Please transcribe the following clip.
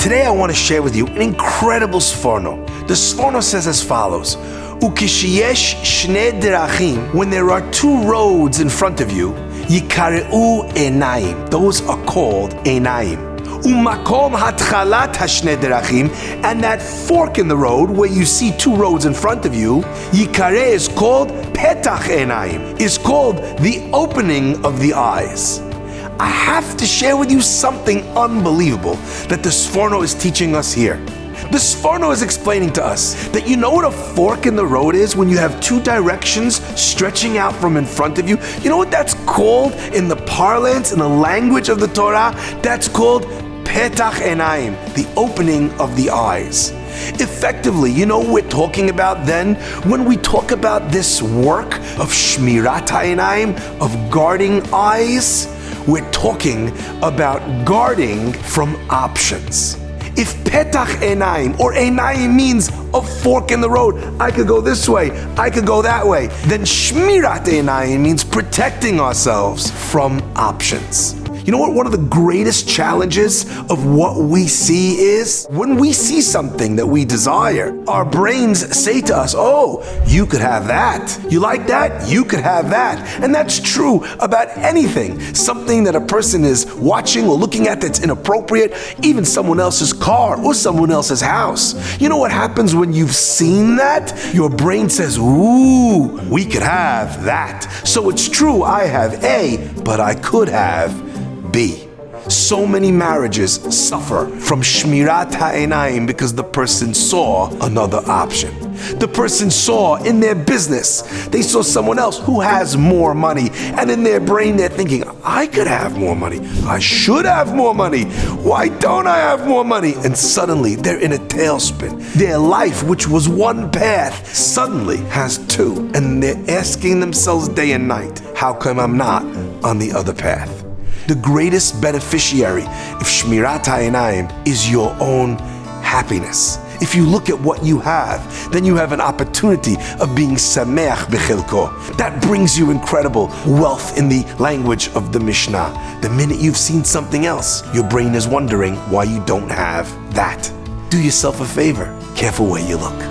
Today I want to share with you an incredible Sforno. The Sforno says as follows: Ukishiyesh shnei derachim, when there are two roads in front of you, yikareu einayim. Those are called einayim. Umakom hatchalat hashne derachim, and that fork in the road where you see two roads in front of you, yikare is called petach einayim, is called the opening of the eyes. I have to share with you something unbelievable that the Sforno is teaching us here. The Sforno is explaining to us that you know what a fork in the road is when you have two directions stretching out from in front of you? You know what that's called in the parlance, in the language of the Torah? That's called petach einayim, the opening of the eyes. Effectively, you know what we're talking about then? When we talk about this work of shmirat einayim, of guarding eyes, we're talking about guarding from options. If petach einayim or einayim means a fork in the road, I could go this way, I could go that way, then shmirat einayim means protecting ourselves from options. You know what one of the greatest challenges of what we see is? When we see something that we desire, our brains say to us, oh, you could have that. You like that? You could have that. And that's true about anything. Something that a person is watching or looking at that's inappropriate, even someone else's car or someone else's house. You know what happens when you've seen that? Your brain says, ooh, we could have that. So it's true, I have A, but I could have B. So many marriages suffer from shmirat ha'einayim because the person saw another option. The person saw in their business, they saw someone else who has more money, and in their brain they're thinking, I could have more money. I should have more money. Why don't I have more money? And suddenly they're in a tailspin. Their life, which was one path, suddenly has two, and they're asking themselves day and night, how come I'm not on the other path? The greatest beneficiary of shmirat ha'einayim is your own happiness. If you look at what you have, then you have an opportunity of being sameach b'chilko. That brings you incredible wealth in the language of the Mishnah. The minute you've seen something else, your brain is wondering why you don't have that. Do yourself a favor. Careful where you look.